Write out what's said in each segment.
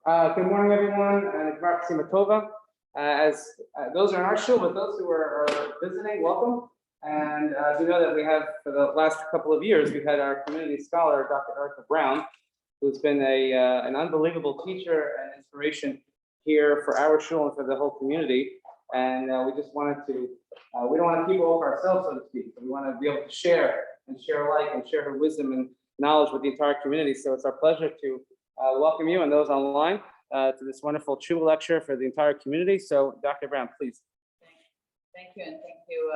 Good morning, everyone, and Tova. As those are in our shul, but those who are visiting, welcome. And we know that we have, for the last couple of years, we've had our community scholar, Dr. Erica Brown, who's been an unbelievable teacher and inspiration here for our shul and for the whole community. And we just wanted to, we don't want to keep it all for ourselves, so to speak. So we want to be able to share alike and share her wisdom and knowledge with the entire community. So it's our pleasure to welcome you and those online to this wonderful Teshuva lecture for the entire community. So Dr. Brown, please. Thank you, and thank you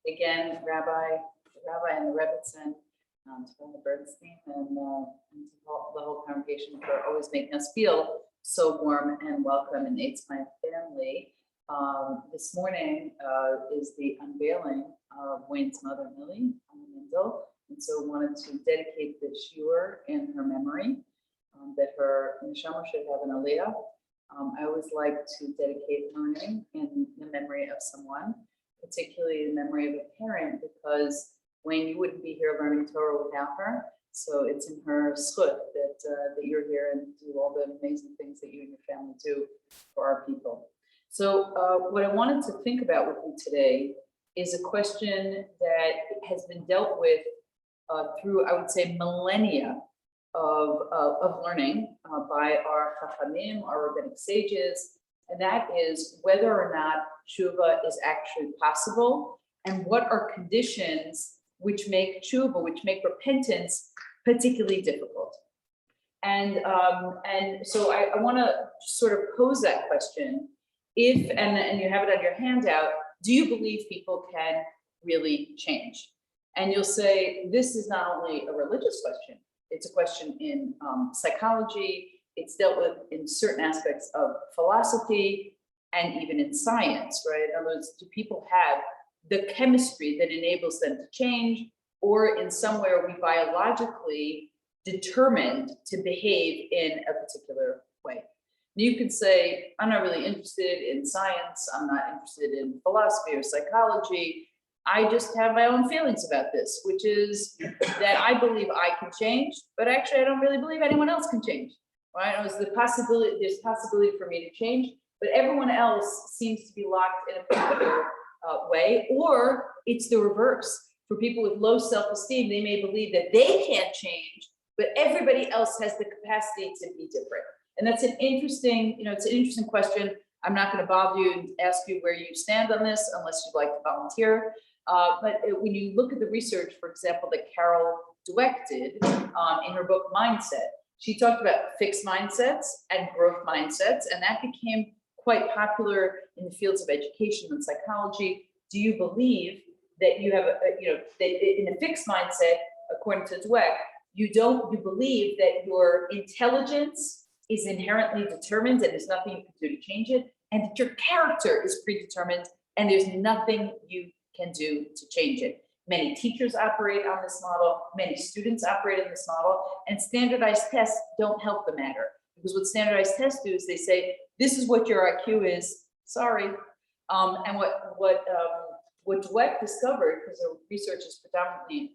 again, Rabbi and the Rebbitzin, to the Bernstein, and to the whole congregation for always making us feel so warm and welcome. And it's my family. This morning is the unveiling of Wayne's mother, Millie, Mendel, and so wanted to dedicate the Shiur in her memory, that her neshama should have an aliyah. I always like to dedicate learning in the memory of someone, particularly in memory of a parent, because Wayne, you wouldn't be here learning Torah without her. So it's in her schut that you're here and do all the amazing things that you and your family do for our people. So what I wanted to think about with you today is a question that has been dealt with through, I would say, millennia of learning by our chachamim, our rabbinic sages, and that is whether or not tshuva is actually possible, and what are conditions which make tshuva, which make repentance particularly difficult. And so I want to sort of pose that question. If, and you have it on your handout, do you believe people can really change? And you'll say, this is not only a religious question, it's a question in psychology, it's dealt with in certain aspects of philosophy, and even in science, right? In other words, do people have the chemistry that enables them to change, or in some way are we biologically determined to behave in a particular way? You could say, I'm not really interested in science, I'm not interested in philosophy or psychology, I just have my own feelings about this, which is that I believe I can change, but actually I don't really believe anyone else can change, right? It was the possibility, there's possibility for me to change, but everyone else seems to be locked in a particular way, or it's the reverse. For people with low self-esteem, they may believe that they can't change, but everybody else has the capacity to be different. And that's an interesting, it's an interesting question. I'm not going to bother you and ask you where you stand on this unless you'd like to volunteer. But when you look at the research, for example, that Carol Dweck did in her book Mindset, she talked about fixed mindsets and growth mindsets, and that became quite popular in the fields of education and psychology. Do you believe that you have, that in a fixed mindset, according to Dweck, you believe that your intelligence is inherently determined and there's nothing you can do to change it, and that your character is predetermined and there's nothing you can do to change it. Many teachers operate on this model, many students operate on this model, and standardized tests don't help the matter. Because what standardized tests do is they say, this is what your IQ is, sorry. And what Dweck discovered, because the research is predominantly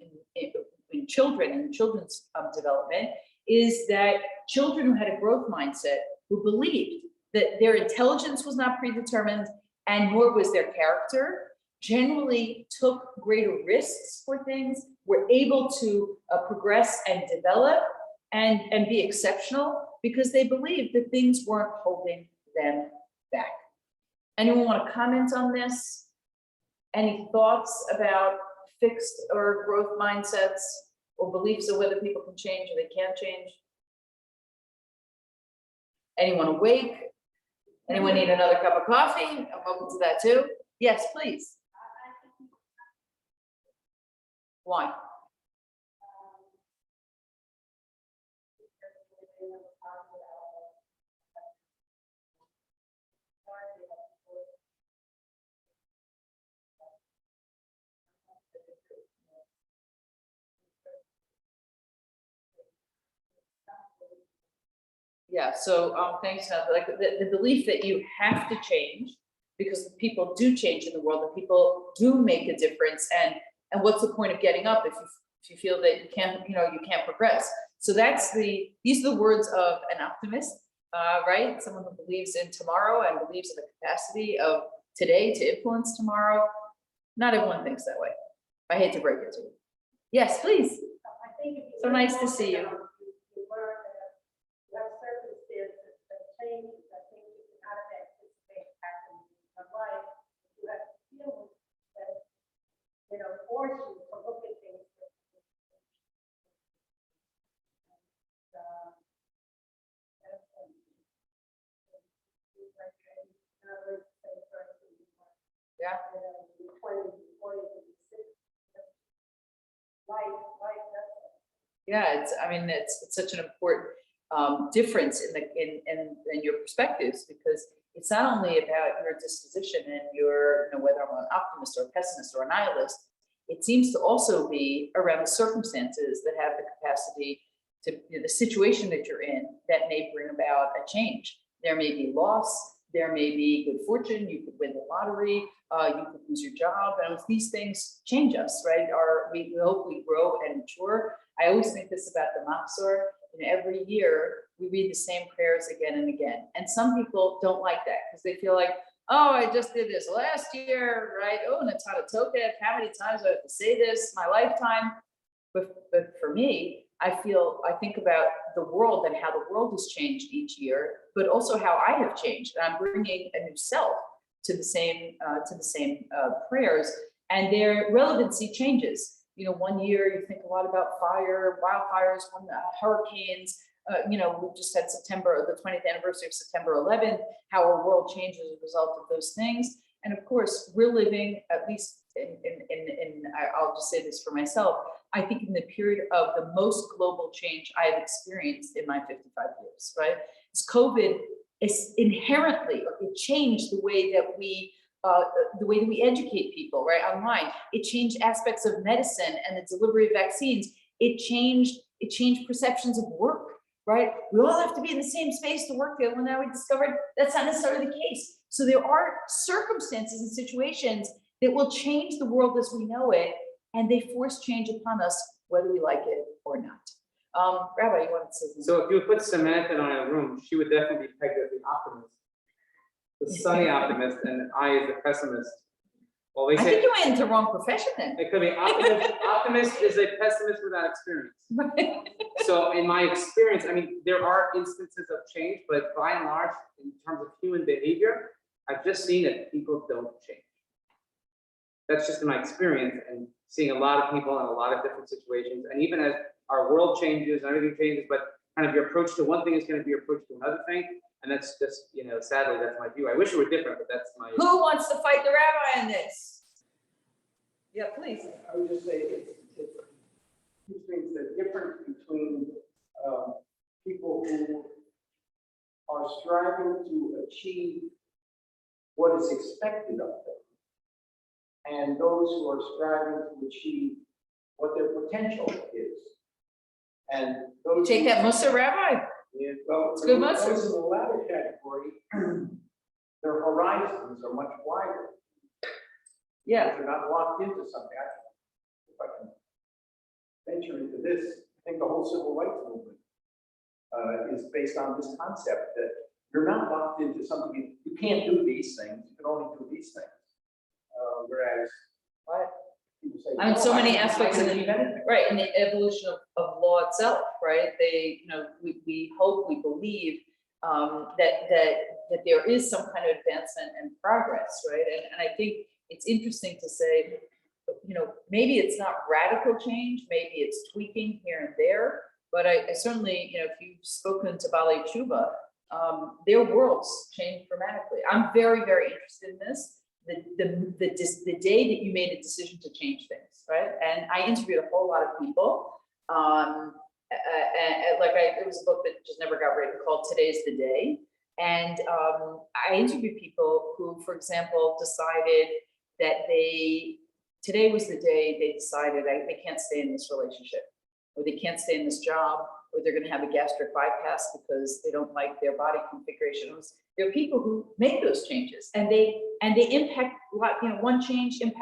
in children and children's development, is that children who had a growth mindset, who believed that their intelligence was not predetermined and nor was their character, generally took greater risks for things, were able to progress and develop and be exceptional because they believed that things weren't holding them back. Anyone want to comment on this? Any thoughts about fixed or growth mindsets or beliefs of whether people can change or they can't change? Anyone awake? Anyone need another cup of coffee? I'm open to that too. Yes, please. Why? Yeah, so thanks. Like the belief that you have to change because people do change in the world and people do make a difference. And what's the point of getting up if you feel that you can't progress? So these are the words of an optimist. right? Someone who believes in tomorrow and believes in the capacity of today to influence tomorrow. Not everyone thinks that way. I hate to break it to you. Yes, please. So nice to see you. You learn that you have circumstances that change. I think you cannot anticipate happening in your life. You have to deal with that, force you to look at things. Yeah. Yeah, it's such an important difference in your perspectives, because it's not only about your disposition and your, whether I'm an optimist or a pessimist or a nihilist. It seems to also be around the circumstances that have the capacity to, the situation that you're in that may bring about a change. There may be loss, there may be good fortune, you could win the lottery, you could lose your job, and these things change us, right? We hope we grow and mature. I always think this about the Machzor. Every year we read the same prayers again and again. And some people don't like that because they feel like, oh, I just did this last year, right? Oh, Natata Tokef, how many times do I have to say this? My lifetime. But for me, I think about the world and how the world has changed each year, but also how I have changed. And I'm bringing a new self to the same prayers, and their relevancy changes. One year you think a lot about fire, wildfires, hurricanes. We just had the 20th anniversary of September 11th, how our world changed as a result of those things. And of course, we're living, at least I'll just say this for myself, I think in the period of the most global change I have experienced in my 55 years, right? It's COVID is inherently, it changed the way that we educate people, right, online. It changed aspects of medicine and the delivery of vaccines. It changed perceptions of work, right? We all have to be in the same space to work together. Well, now we discovered that's not necessarily the case. So there are circumstances and situations that will change the world as we know it, and they force change upon us, whether we like it or not. Rabbi, you wanted to say something? So if you put Samantha in a room, she would definitely be pegged as the optimist, the sunny optimist, and I as the pessimist. Well, I think you went into the wrong profession then. It could be optimist. Optimist is a pessimist without experience. So in my experience, there are instances of change, but by and large, in terms of human behavior, I've just seen that people don't change. That's just in my experience and seeing a lot of people in a lot of different situations. And even as our world changes and everything changes, but kind of your approach to one thing is going to be your approach to another thing. And that's just, sadly, that's my view. I wish it were different, but that's my. Who wants to fight the rabbi in this? Yeah, please. I would just say it's two things. The difference between people who are striving to achieve what is expected of them, and those who are striving to achieve what their potential is. And those Take that Musa rabbi. Yeah, well, It's good those message. in the latter category, their horizons are much wider. Yeah. They're not locked into something. If I can venture into this, I think the whole civil rights movement is based on this concept that you're not locked into something. You can't do these things. You can only do these things. Whereas, people say, So "Oh, many I aspects can of achieve anything." right, in the evolution of law itself, right? We hope, we believe that there is some kind of advancement and progress, right? And I think it's interesting to say, maybe it's not radical change, maybe it's tweaking here and there, but I certainly, if you've spoken to Bali Teshuva, their worlds change dramatically. I'm very, very interested in this. The day that you made a decision to change things, right? And I interviewed a whole lot of people. It was a book that just never got written called Today's the Day. And I interviewed people who, for example, decided that today was the day they decided they can't stay in this relationship, or they can't stay in this job, or they're going to have a gastric bypass because they don't like their body configuration. There are people who make those changes, and they impact a lot. One change has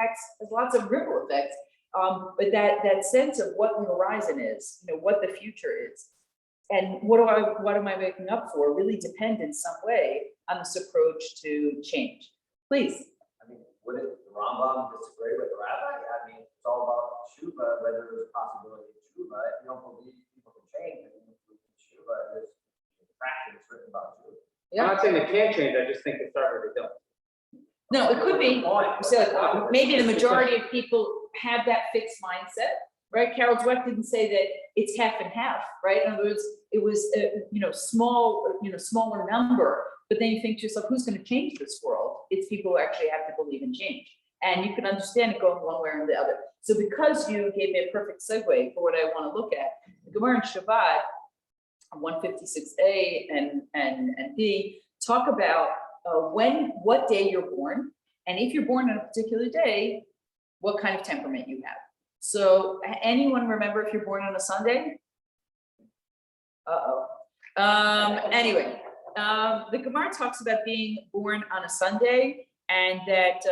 lots of ripple effects. But that sense of what the horizon is, what the future is, what am I making up for really depend in some way on this approach to change. Please. I mean, wouldn't the Rambam disagree with the rabbi? I mean, it's all about Teshuva, whether there's a possibility of Teshuva. If you don't believe people can change, then you believe Teshuva, there's fractions written about Teshuva. I'm not saying they can't change, I just think they start where they don't. No, it could be. So maybe the majority of people have that fixed mindset, right? Carol Dweck didn't say that it's half and half, right? In other words, it was smaller number, but then you think to yourself, who's going to change this world? It's people who actually have to believe in change. And you can understand it going one way or the other. So because you gave me a perfect segue for what I want to look at, the Gemara in Shabbat, 156a and b, talk about what day you're born, and if you're born on a particular day, what kind of temperament you have. So anyone remember if you're born on a Sunday? Anyway, the Gemara talks about being born on a Sunday, and that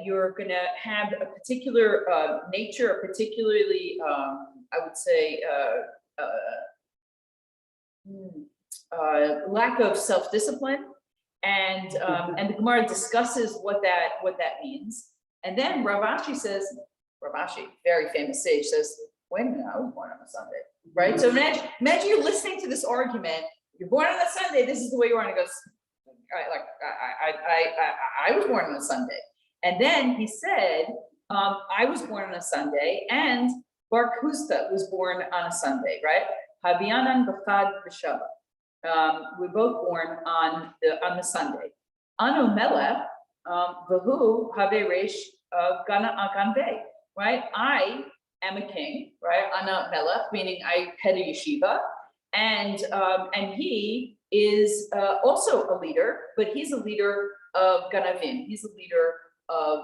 you're going to have a particular nature, a particularly, I would say, lack of self-discipline, and the Gemara discusses what that means. And then Rav Ashi says, Rav Ashi, very famous sage, says, wait a minute, I was born on a Sunday, right? So imagine you're listening to this argument, you're born on a Sunday, this is the way you are, and it goes, I was born on a Sunday. And then he said, I was born on a Sunday, and Bar Kusta was born on a Sunday, right? Habianan b'chad b'shabbat. We're both born on the Sunday. Anu melech v'hu have resh ganvei, right? I am a king, right? Ana melech, meaning I head a yeshiva, and he is also a leader, but he's a leader of ganavim. He's a leader of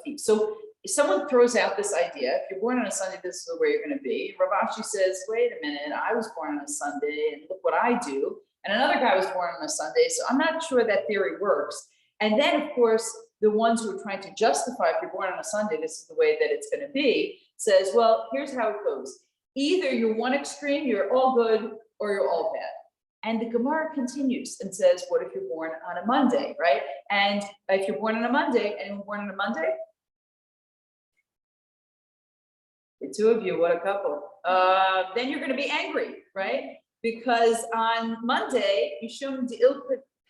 thieves. So if someone throws out this idea, if you're born on a Sunday, this is where you're going to be. Rav Ashi says, wait a minute, I was born on a Sunday, and look what I do. And another guy was born on a Sunday, so I'm not sure that theory works. And then, of course, the ones who are trying to justify, if you're born on a Sunday, this is the way that it's going to be, says, well, here's how it goes. Either you're one extreme, you're all good, or you're all bad. And the Gemara continues and says, what if you're born on a Monday, right? And if you're born on a Monday, anyone born on a Monday? The two of you, what a couple. Then you're going to be angry, right? Because on Monday, Yishum D'il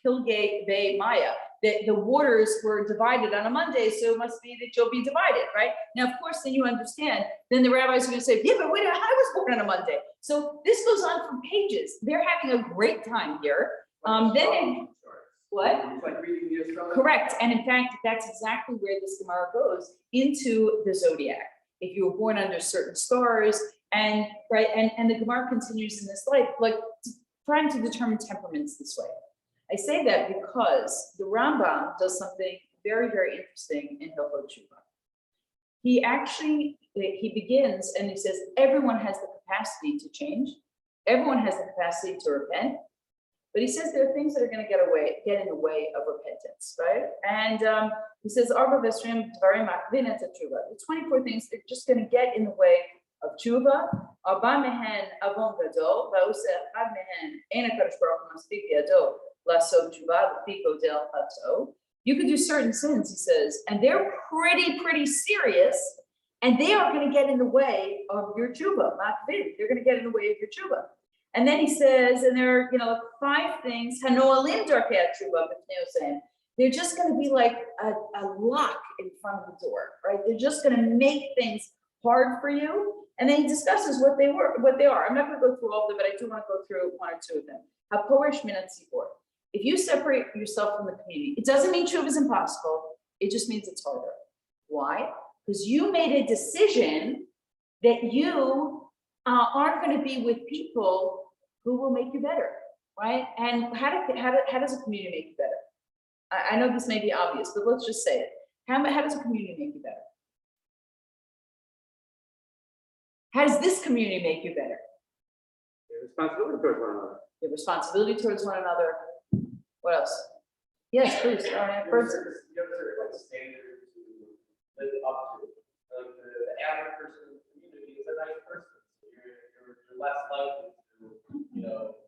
Pilge Be Maya, that the waters were divided on a Monday, so it must be that you'll be divided, right? Now, of course, then you understand, then the rabbis are going to say, yeah, but wait a minute, I was born on a Monday. So this goes on for pages. They're having a great time here. What? It's like reading the astrology. Correct. And in fact, that's exactly where this Gemara goes into the zodiac. If you were born under certain stars, and right, and the Gemara continues in this life, like trying to determine temperaments this way. I say that because the Rambam does something very, very interesting in Hilchot Teshuva. He begins and he says, everyone has the capacity to change. Everyone has the capacity to repent. But he says there are things that are going to get in the way of repentance, right? And he says, the 24 things that are just going to get in the way of tshuva. You could do certain sins, he says, and they're pretty serious, and they are going to get in the way of your tshuva. They're going to get in the way of your tshuva. And then he says, and there are 5 things. They're just going to be like a lock in front of the door, right? They're just going to make things hard for you. And then he discusses what they are. I'm not going to go through all of them, but I do want to go through 1 or 2 of them. Haporish minat tzibor. If you separate yourself from the community, it doesn't mean tshuva is impossible. It just means it's harder. Why? Because you made a decision that you aren't going to be with people who will make you better, right? And how does a community make you better? I know this may be obvious, but let's just say it. How does a community make you better? How does this community make you better? Your responsibility towards one another. Your responsibility towards one another. What else? Yes, please. You have a certain standard to live up to. Like the average person in the community is a nice person. So your less likely to,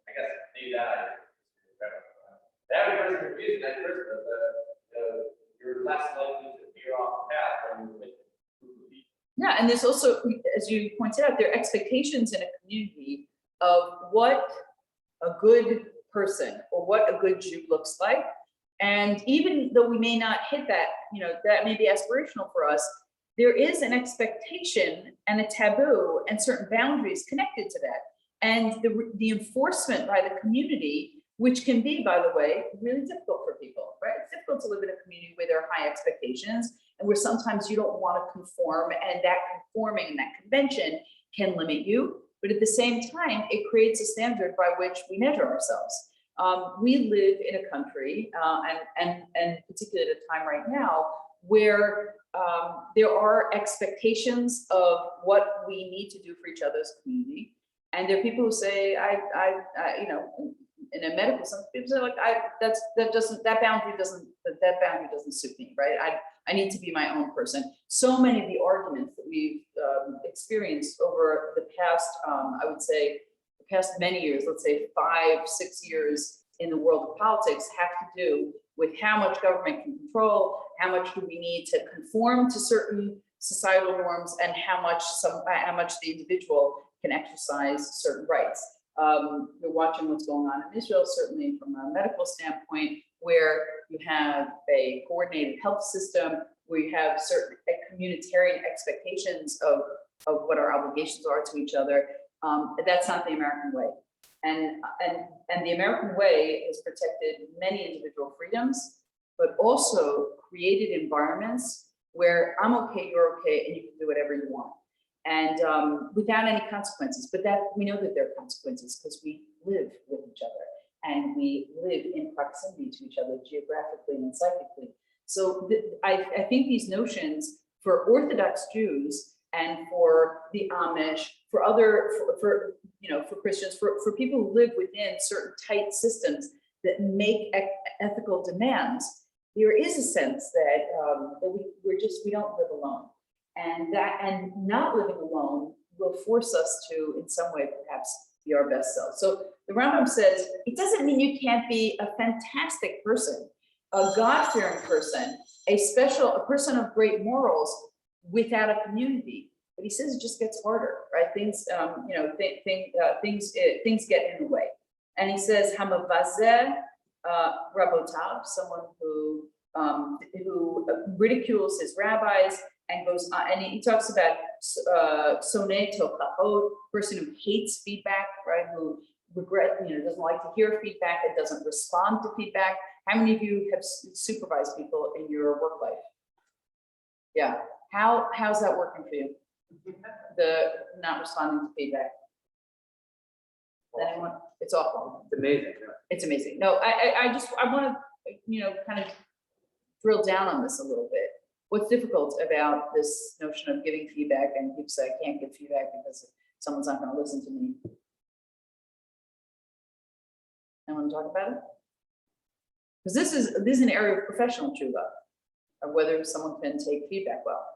I guess, maybe that. The average person confused, that person, you're less likely to veer off the path when you're with a group of people. Yeah, and there's also, as you pointed out, there are expectations in a community of what a good person or what a good Jew looks like. And even though we may not hit that, that may be aspirational for us, there is an expectation and a taboo and certain boundaries connected to that. And the enforcement by the community, which can be, by the way, really difficult for people, right? It's difficult to live in a community where there are high expectations and where sometimes you don't want to conform, and that conforming and that convention can limit you. But at the same time, it creates a standard by which we measure ourselves. We live in a country, and particularly at a time right now, where there are expectations of what we need to do for each other's community. And there are people who say, in a medical sense, people say, like, that boundary doesn't suit me, right? I need to be my own person. So many of the arguments that we've experienced over the past, I would say, the past many years, let's say 5-6 years in the world of politics, have to do with how much government can control, how much do we need to conform to certain societal norms, and how much the individual can exercise certain rights. We're watching what's going on in Israel, certainly from a medical standpoint, where you have a coordinated health system, where you have certain communitarian expectations of what our obligations are to each other. That's not the American way. And the American way has protected many individual freedoms, but also created environments where I'm okay, you're okay, and you can do whatever you want. And without any consequences, but that we know that there are consequences because we live with each other and we live in proximity to each other geographically and psychically. So I think these notions for Orthodox Jews and for the Amish, for Christians, for people who live within certain tight systems that make ethical demands, there is a sense that we don't live alone. And not living alone will force us to, in some way, perhaps be our best self. So the Rambam says, it doesn't mean you can't be a fantastic person, a God-fearing person, a person of great morals without a community. But he says it just gets harder, right? Things get in the way. And he says, Hamavazeh Rabotav, someone who ridicules his rabbis, and goes on, and he talks about soneh tokahot, person who hates feedback, right? Who doesn't like to hear feedback and doesn't respond to feedback. How many of you have supervised people in your work life? Yeah. How's that working for you? The not responding to feedback. Anyone? It's awful. It's amazing. It's amazing. No, I want to, kind of drill down on this a little bit. What's difficult about this notion of giving feedback, and people say, I can't give feedback because someone's not going to listen to me. Anyone talk about it? Because this is an area of professional tshuva, of whether someone can take feedback well.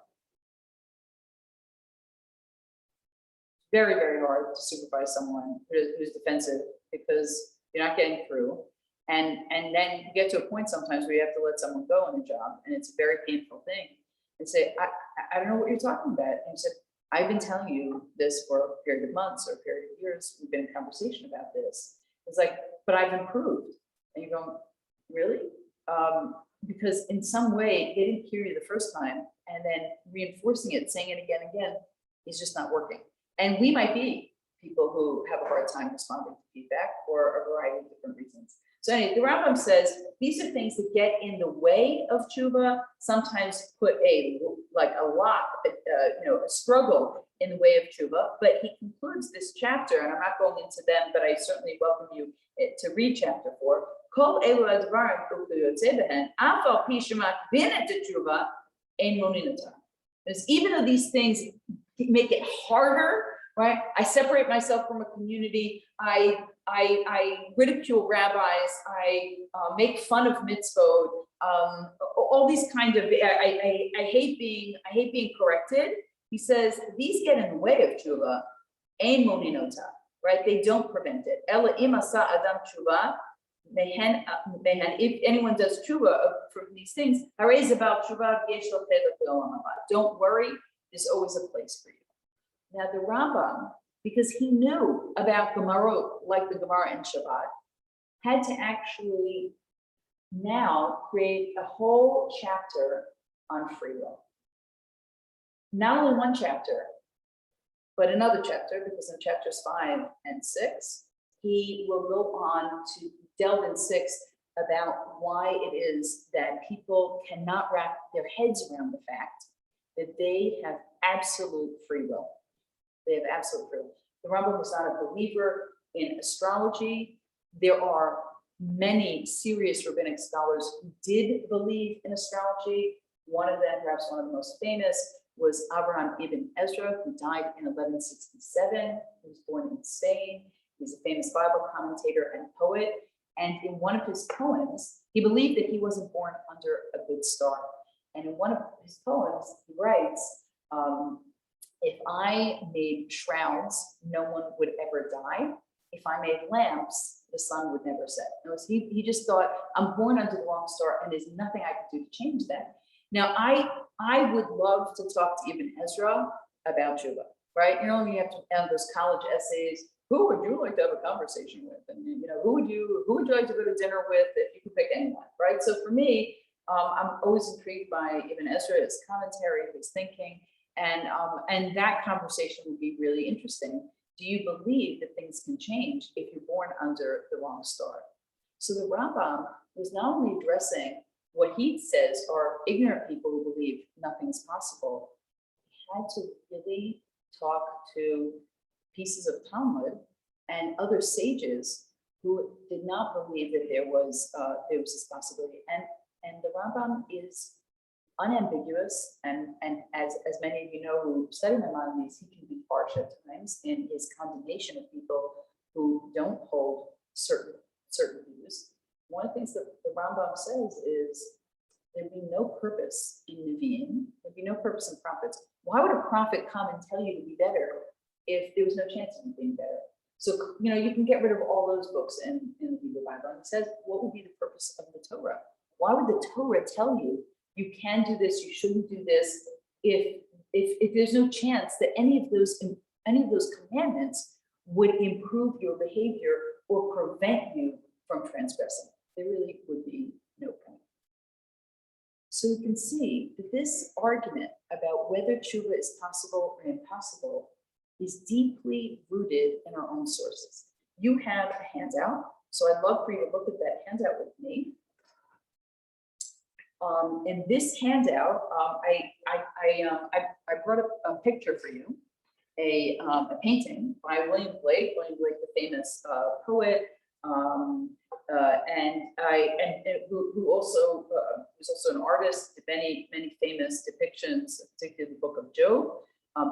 Very, very hard to supervise someone who's defensive because you're not getting through. And then you get to a point sometimes where you have to let someone go on the job, and it's a very painful thing. And say, I don't know what you're talking about. And you said, I've been telling you this for a period of months or a period of years. We've been in conversation about this. It's like, but I've improved. And you go, really? Because in some way they didn't hear you the first time, and then reinforcing it, saying it again and again, is just not working. And we might be people who have a hard time responding to feedback for a variety of different reasons. So anyway, the Rambam says these are things that get in the way of tshuva, sometimes put a struggle in the way of tshuva. But he concludes this chapter, and I'm not going into them, but I certainly welcome you to read chapter 4. Kol elu advarim ukuyotze behen, af al pi shemak binet tshuva ein moninata. Because even though these things make it harder, right? I separate myself from a community. I ridicule rabbis. I make fun of mitzvot. All these kind of. I hate being corrected. He says these get in the way of tshuva. Ein moninota. right? They don't prevent it. Ela im asa adam tshuva, if anyone does tshuva from these things, don't worry, there's always a place for you. Now the Rambam, because he knew about Gemara, like the Gemara in Shabbat, had to actually now create a whole chapter on free will. Not only one chapter, but another chapter, because in chapters 5 and 6, he will go on to delve in 6 about why it is that people cannot wrap their heads around the fact that they have absolute free will. They have absolute free will. The Rambam was not a believer in astrology. There are many serious rabbinic scholars who did believe in astrology. One of them, perhaps one of the most famous, was Abraham ibn Ezra, who died in 1167. He was born in Spain. He's a famous Bible commentator and poet. And in one of his poems, he believed that he wasn't born under a good star. And in one of his poems, he writes, if I made shrouds, no one would ever die. If I made lamps, the sun would never set. He just thought, I'm born under the wrong star, and there's nothing I can do to change that. Now, I would love to talk to Ibn Ezra about Tshuva, right? You know, you have to have those college essays. Who would you like to have a conversation with? And you know, who would you like to go to dinner with if you could pick anyone, right? So for me, I'm always intrigued by Ibn Ezra, his commentary, his thinking, and that conversation would be really interesting. Do you believe that things can change if you're born under the wrong star? So the Rambam was not only addressing what he says are ignorant people who believe nothing's possible. He had to really talk to pieces of Talmud and other sages who did not believe that there was this possibility. And the Rambam is unambiguous, and as many of you know who study Maimonides, he can be harsh at times in his condemnation of people who don't hold certain views. One of the things that the Rambam says is there'd be no purpose in Nevi'im, there'd be no purpose in prophets. Why would a prophet come and tell you to be better if there was no chance of being better? So, you know, you can get rid of all those books in the Hebrew Bible. And it says, what would be the purpose of the Torah? Why would the Torah tell you you can do this, you shouldn't do this, if there's no chance that any of those commandments would improve your behavior or prevent you from transgressing? There really would be no point. So you can see that this argument about whether tshuva is possible or impossible is deeply rooted in our own sources. You have a handout, so I'd love for you to look at that handout with me. In this handout, I brought up a picture for you, a painting by William Blake. William Blake, the famous poet, who also was also an artist. Many famous depictions, particularly the Book of Job.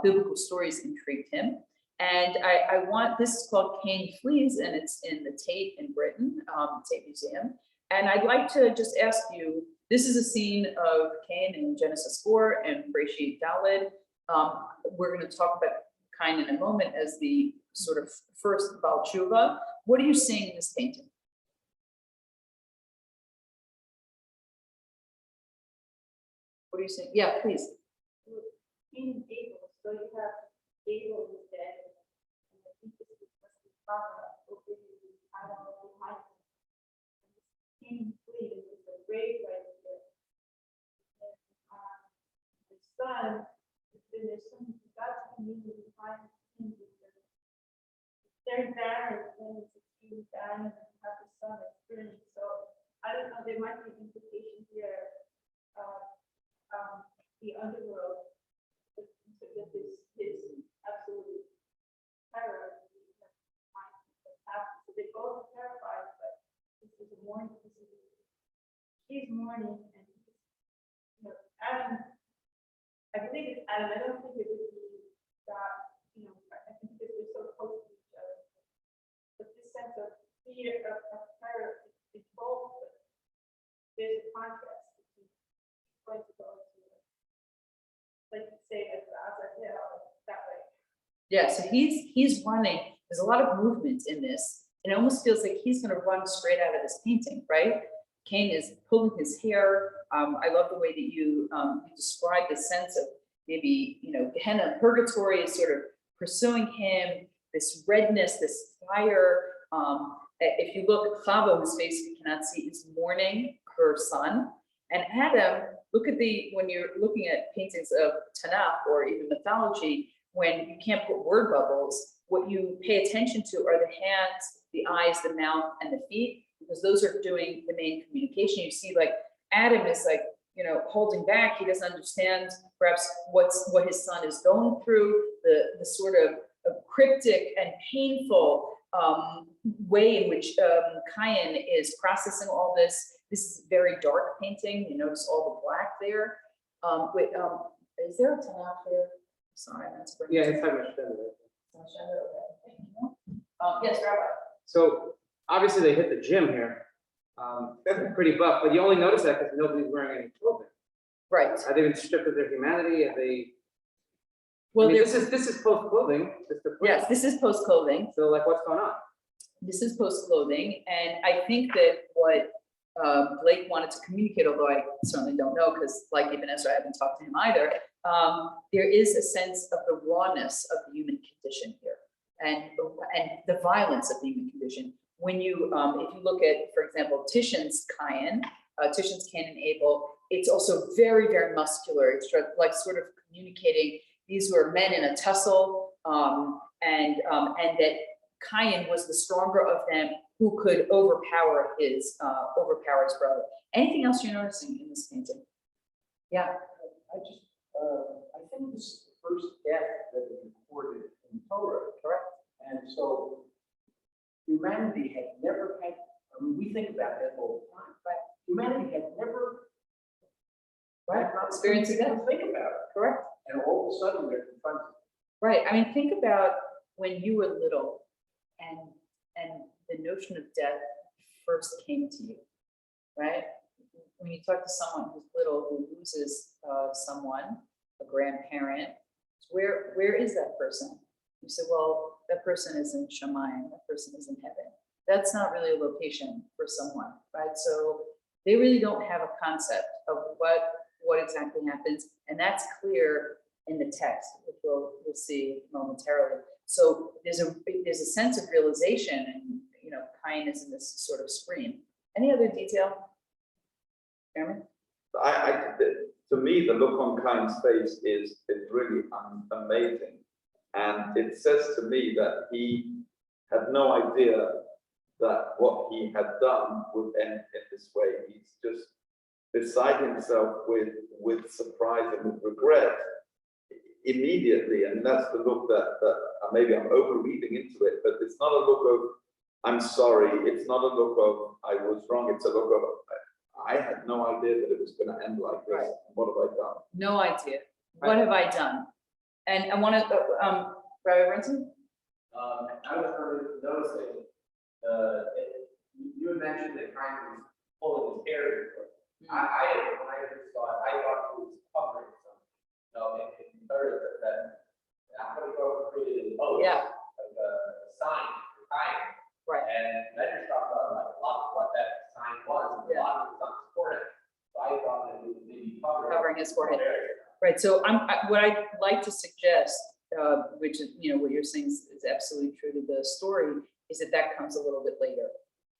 Biblical stories intrigued him. And I want, this is called Cain Flees, and it's in the Tate in Britain, Tate Museum. And I'd like to just ask you, this is a scene of Cain in Genesis 4 and Bereshit Daled. We're going to talk about Cain in a moment as the sort of first Baal Tshuva. What are you seeing in this painting? What are you seeing? Yeah, please. In Abel, so you have Abel who's dead, and I think this was the father of Adam behind him. King flees with the grave right there. And the son, then there's some God's community behind him. They're barren, and it's a huge barren, and have the son that's burning. So I don't know, there might be implications here. The underworld. With his absolute terror. So they both are terrified, but this is a mourning. She's mourning, and you know, Adam. I believe it's Adam. I don't think it would be God. You know, I think because they're so close to each other. But this sense of fear, of terror, is both. But there's a contrast between going to go to. Like say that way. Yeah, so he's running. There's a lot of movement in this. It almost feels like he's going to run straight out of this painting, right? Cain is pulling his hair. I love the way that you describe the sense of maybe, you know, Gehenna, purgatory is sort of pursuing him, this redness, this fire. If you look, Chava, whose face you cannot see, is mourning her son. And Adam, look at when you're looking at paintings of Tanakh or even mythology, when you can't put word bubbles, what you pay attention to are the hands, the eyes, the mouth, and the feet, because those are doing the main communication. You see, like, Adam is like, you know, holding back. He doesn't understand perhaps what his son is going through, the sort of cryptic and painful way in which Cain is processing all this. This is a very dark painting. You notice all the black there. Is there a Tanakh here? Sorry, that's pretty. Yeah, it's how much better. Yes, Rabbi. So obviously they hit the gym here. They're pretty buff, but you only notice that because nobody's wearing any clothing. Right. Have they been stripped of their humanity? Have they? Well, I mean, this is post clothing. yes, this is post clothing. So like, what's going on? This is post clothing, and I think that what Blake wanted to communicate, although I certainly don't know, because like Ibn Ezra, I haven't talked to him either. There is a sense of the rawness of the human condition here, and the violence of the human condition. When you, if you look at, for example, Titian's Cain and Abel, it's also very, very muscular. It's like sort of communicating. These were men in a tussle, and that Cain was the stronger of them, who could overpower his brother. Anything else you're noticing in this painting? Yeah. I think this is the first death that is recorded in Torah. Correct. And so humanity had never had, I mean, we think about that all the time, but humanity had never Experienced death. think about it. Correct. And all of a sudden they're confronted. Right. I mean, think about when you were little and the notion of death first came to you, right? When you talk to someone who's little, who loses someone, a grandparent, where is that person? You say, well, that person is in Shamayim, that person is in heaven. That's not really a location for someone, right? So they really don't have a concept of what exactly happens, and that's clear in the text, which we'll see momentarily. So there's a sense of realization, and you know, Cain is in this sort of scream. Any other detail, Chairman? To me, the look on Cain's face is really amazing, and it says to me that he had no idea that what he had done would end in this way. He's just beside himself with surprise and with regret immediately, and that's the look that maybe I'm overreading into it, but it's not a look of I'm sorry, it's not a look of I was wrong, it's a look of I had no idea that it was going to end like this. Right. What have I done? No idea. What have I done? And I want to, Rabbi Brinson? I was noticing, you had mentioned that Cain was pulling his hair. When I first saw it, I thought he was covering something. In third, that I'm going to go create a post, Yeah. like a sign for Cain. Right. And then you're talking about like a lot of what that sign was, and a lot of it's on his forehead. So I thought that it was maybe Covering his forehead. There. Right. So what I'd like to suggest, which is, you know, what you're saying is absolutely true to the story, is that comes a little bit later.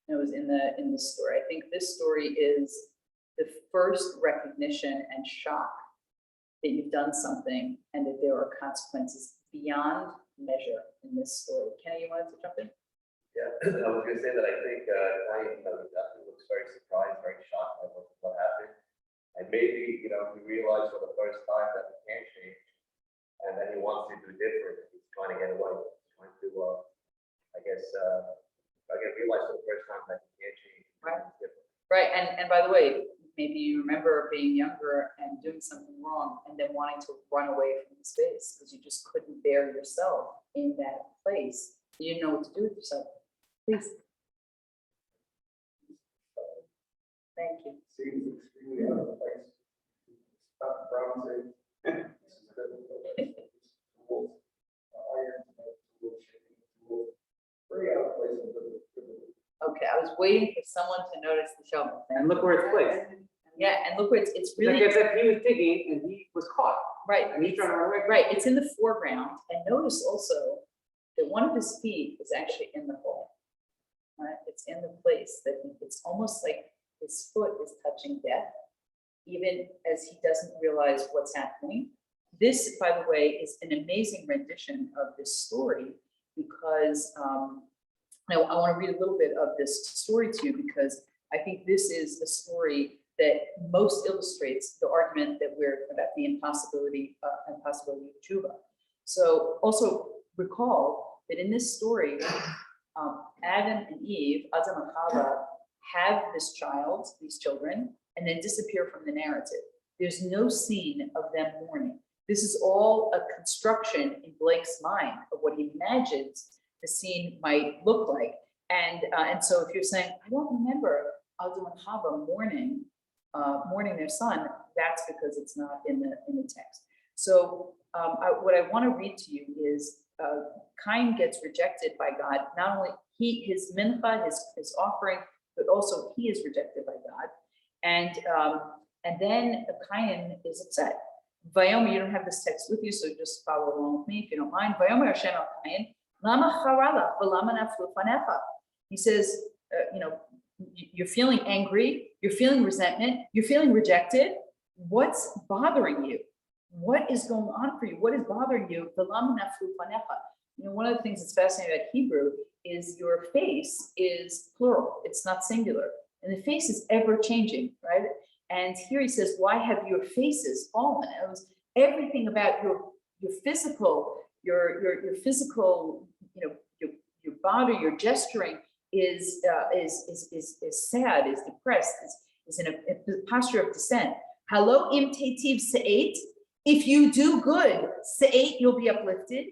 It was in the story. I think this story is the first recognition and shock that you've done something and that there are consequences beyond measure in this story. Kenny, you wanted to jump in? Yeah, I was going to say that I think Cain definitely looks very surprised, very shocked by what happened. And maybe, you know, he realized for the first time that he can't change and that he wants to do different. He's trying to get away, trying to, I guess, realize for the first time that he can't change. Right. He's different. Right. And by the way, maybe you remember being younger and doing something wrong and then wanting to run away from the space because you just couldn't bear yourself in that place. You didn't know what to do with yourself. Please. Thank you. Seems extremely out of place. Dr. Brown said, this is the tools, iron, tools, shaping tools. was waiting for someone to notice the shovel. And look where it's placed. Yeah, and look where it's It's really, like as if he was digging and he was caught, right, and he's trying to run away. right, it's in the foreground, and notice also that one of his feet is actually in the hole. Right, it's in the place that it's almost like his foot is touching death, even as he doesn't realize what's happening. This, by the way, is an amazing rendition of this story because I want to read a little bit of this story to you because I think this is a story that most illustrates the argument that we're about the impossibility of tshuva. So also recall that in this story, Adam and Eve, Adam and Chava, have this child, these children, and then disappear from the narrative. There's no scene of them mourning. This is all a construction in Blake's mind of what he imagines the scene might look like. And so if you're saying, I don't remember Adam and Chava mourning their son, that's because it's not in the text. So what I want to read to you is Cain gets rejected by God. Not only his mincha, his offering, but also he is rejected by God. And then Cain is upset. Vayomer, you don't have this text with you, so just follow along with me if you don't mind. Vayomer Hashem el Cain, lama charala v'lama naflu fanecha. He says, you're feeling angry, you're feeling resentment, you're feeling rejected. What's bothering you? What is going on for you? What is bothering you? V'lama naflu fanecha. One of the things that's fascinating about Hebrew is your face is plural, it's not singular. And the face is ever changing, right? And here he says, why have your faces fallen? It was everything about your physical, your physical, your body, your gesturing is sad, is depressed, is in a posture of descent. Halo im tetiv se'et. If you do good, se'et, you'll be uplifted.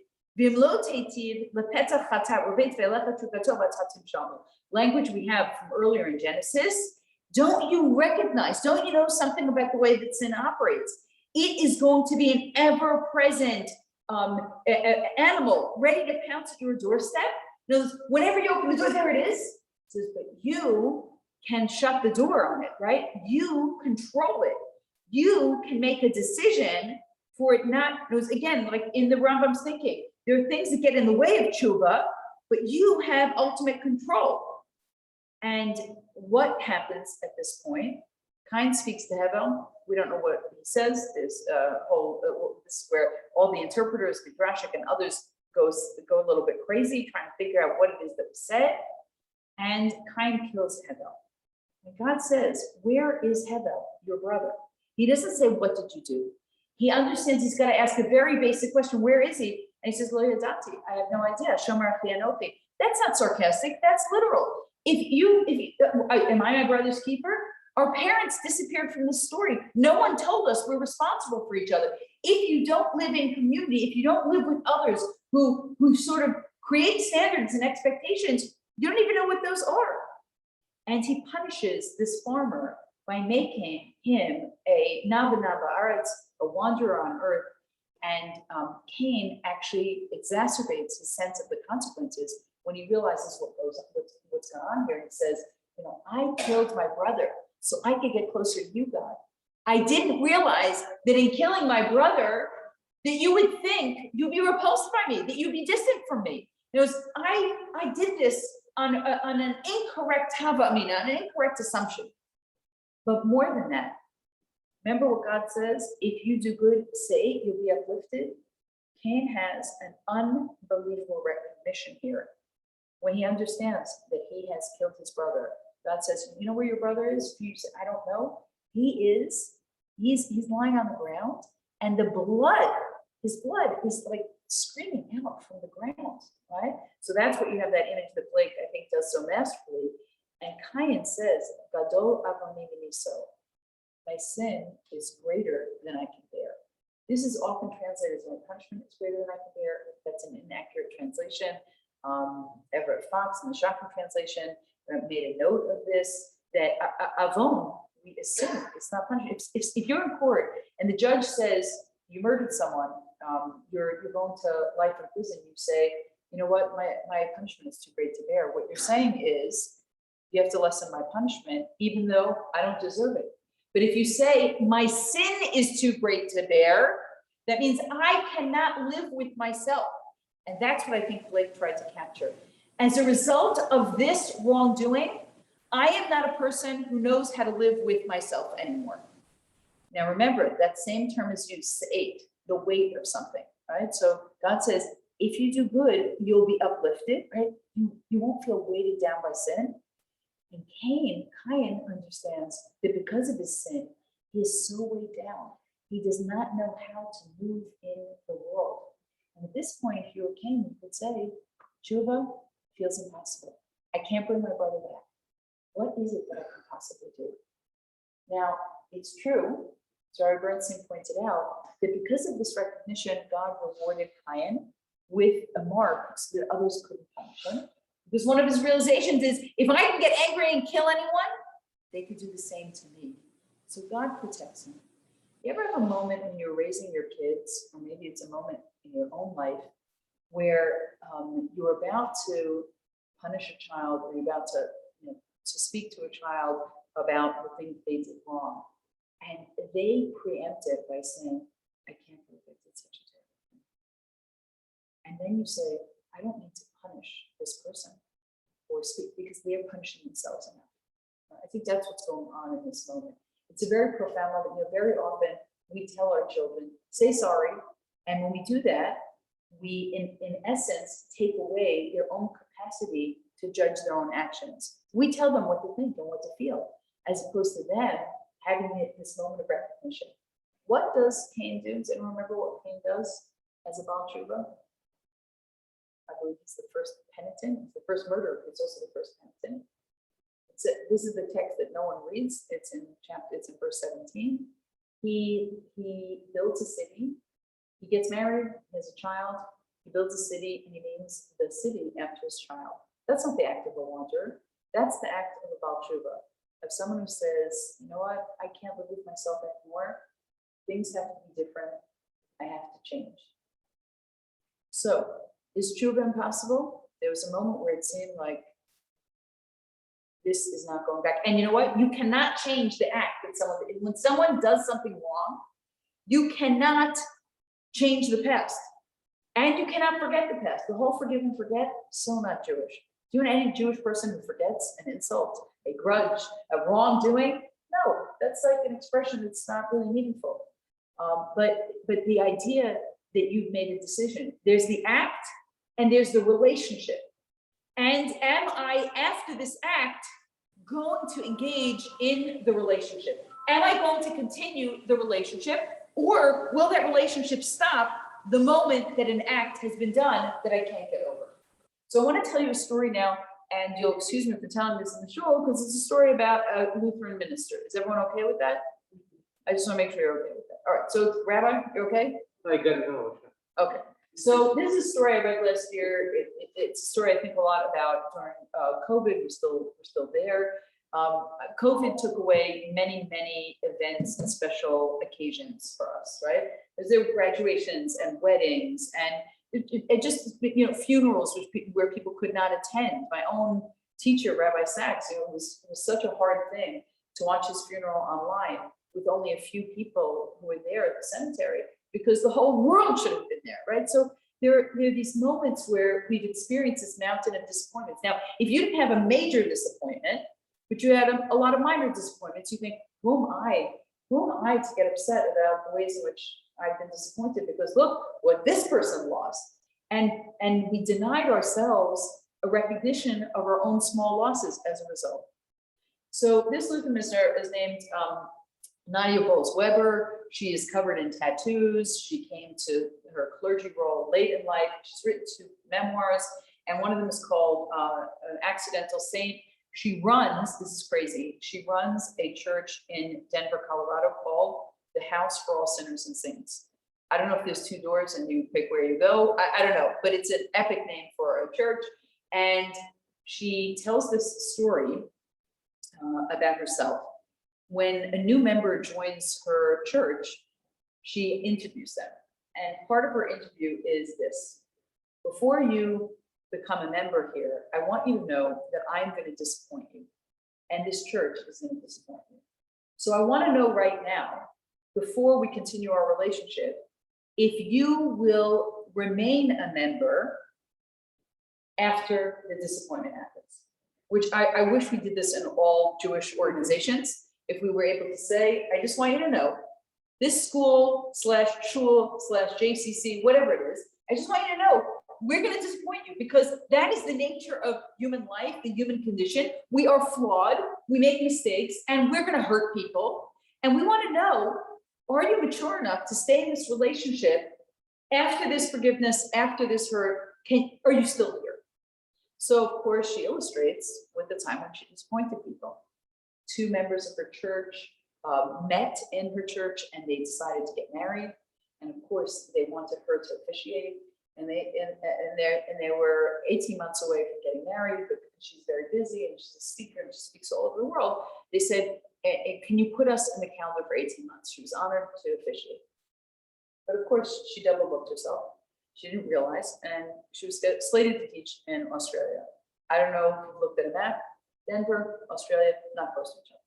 Language we have from earlier in Genesis. Don't you recognize, don't you know something about the way that sin operates? It is going to be an ever-present animal ready to pounce at your doorstep. Whenever you open the door, there it is. It says, but you can shut the door on it, right? You control it. You can make a decision for it not, again, like in the Rambam's thinking, there are things that get in the way of tshuva, but you have ultimate control. And what happens at this point? Cain speaks to Hevel. We don't know what he says. There's this is where all the interpreters, the Grashik and others, go a little bit crazy, trying to figure out what it is that was said. And Cain kills Hevel. And God says, where is Hevel, your brother? He doesn't say, what did you do? He understands he's got to ask a very basic question. Where is he? And he says, Lo yadati, I have no idea. Shomer achli anochi. That's not sarcastic. That's literal. Am I my brother's keeper? Our parents disappeared from this story. No one told us we're responsible for each other. If you don't live in community, if you don't live with others who sort of create standards and expectations, you don't even know what those are. And he punishes this farmer by making him a nava aretz, a wanderer on earth. And Cain actually exacerbates his sense of the consequences when he realizes what's going on here. He says, I killed my brother so I could get closer to you, God. I didn't realize that in killing my brother, that you would think you'd be repulsed by me, that you'd be distant from me. I did this on an incorrect an incorrect assumption. But more than that, remember what God says, if you do good, say you'll be uplifted. Cain has an unbelievable recognition here. When he understands that he has killed his brother, God says, you know where your brother is? You say, I don't know. He's lying on the ground, and his blood is like screaming out from the ground, right? So that's what you have that image that Blake, I think, does so masterfully. And Cain says, Gadol avoni v'niso. My sin is greater than I can bear. This is often translated as my punishment is greater than I can bear. That's an inaccurate translation. Everett Fox in the Shocking translation made a note of this, that avon, we assume it's not punishment. If you're in court and the judge says you murdered someone, you're going to life in prison, you say, you know what, my punishment is too great to bear. What you're saying is, you have to lessen my punishment, even though I don't deserve it. But if you say my sin is too great to bear, that means I cannot live with myself. And that's what I think Blake tried to capture. As a result of this wrongdoing, I am not a person who knows how to live with myself anymore. Now remember, that same term is used, sa'ate, the weight of something, right? So God says, if you do good, you'll be uplifted, right? You won't feel weighted down by sin. And Cain understands that because of his sin, he is so weighed down. He does not know how to move in the world. And at this point, if you were Cain, you could say, Teshuva feels impossible. I can't bring my brother back. What is it that I can possibly do? Now, it's true, Zara Bernstein pointed out, that because of this recognition, God rewarded Cain with a mark so that others couldn't punish him. Because one of his realizations is, if I can get angry and kill anyone, they could do the same to me. So God protects him. You ever have a moment when you're raising your kids, or maybe it's a moment in your own life, where you're about to punish a child, or you're about to, to speak to a child about the things they did wrong, and they preempt it by saying, I can't believe I did such a terrible thing. And then you say, I don't need to punish this person or speak, because they're punishing themselves enough. I think that's what's going on in this moment. It's a very profound moment. Very often we tell our children, say sorry. And when we do that, we, in essence, take away their own capacity to judge their own actions. We tell them what to think and what to feel, as opposed to them having this moment of recognition. What does Cain do? Does anyone remember what Cain does as a Baal Teshuva? I believe he's the first penitent. He's the first murderer. He's also the first penitent. This is the text that no one reads. It's in verse 17. He builds a city. He gets married. He has a child. He builds a city, and he names the city after his child. That's not the act of a wanderer. That's the act of a Baal Teshuva, of someone who says, you know what, I can't live with myself anymore. Things have to be different. I have to change. So, is Teshuva impossible? There was a moment where it seemed like this is not going back. And you know what? You cannot change the act that someone, when someone does something wrong, you cannot change the past. And you cannot forget the past. The whole forgive and forget, so not Jewish. Do you know any Jewish person who forgets an insult, a grudge, a wrongdoing? No, that's like an expression that's not really meaningful. But the idea that you've made a decision, there's the act and there's the relationship. And am I, after this act, going to engage in the relationship? Am I going to continue the relationship, or will that relationship stop the moment that an act has been done that I can't get over? So I want to tell you a story now, and you'll excuse me for telling this in the shul, because it's a story about a Lutheran minister. Is everyone okay with that? I just want to make sure you're okay with that. All right, so Rabbi, you okay? I got it. Okay. So this is a story I read last year. It's a story I think a lot about during COVID. We're still there. COVID took away many events and special occasions for us, right? There were graduations and weddings, and it just, funerals where people could not attend. My own teacher, Rabbi Sachs, it was such a hard thing to watch his funeral online with only a few people who were there at the cemetery, because the whole world should have been there, right? So there are these moments where we've experienced this mountain of disappointments. Now, if you didn't have a major disappointment, but you had a lot of minor disappointments, you think, who am I to get upset about the ways in which I've been disappointed? Because look what this person lost. And we denied ourselves a recognition of our own small losses as a result. So this Lutheran minister is named Nadia Bowles-Weber. She is covered in tattoos. She came to her clergy role late in life. She's written 2 memoirs, and one of them is called An Accidental Saint. She runs, this is crazy, she runs a church in Denver, Colorado called the House for All Sinners and Saints. I don't know if there's 2 doors and you pick where you go. I don't know, but it's an epic name for a church. And she tells this story about herself. When a new member joins her church, she interviews them. And part of her interview is this: before you become a member here, I want you to know that I'm going to disappoint you. and this church is in a disappointment. So I want to know right now, before we continue our relationship, if you will remain a member after the disappointment happens, which I wish we did this in all Jewish organizations. If we were able to say, I just want you to know, this school / shul / JCC, whatever it is, I just want you to know, we're going to disappoint you because that is the nature of human life, the human condition. We are flawed, we make mistakes, and we're going to hurt people. And we want to know, are you mature enough to stay in this relationship after this forgiveness, after this hurt? Are you still here? So of course she illustrates with the time when she disappointed people. 2 members of her church met in her church and they decided to get married. And of course they wanted her to officiate. And they were 18 months away from getting married, but because she's very busy and she's a speaker and she speaks all over the world, they said, can you put us in the calendar for 18 months? She was honored to officiate. But of course, she double booked herself. She didn't realize, and she was slated to teach in Australia. I don't know if you've looked at a map. Denver, Australia, not close to each other.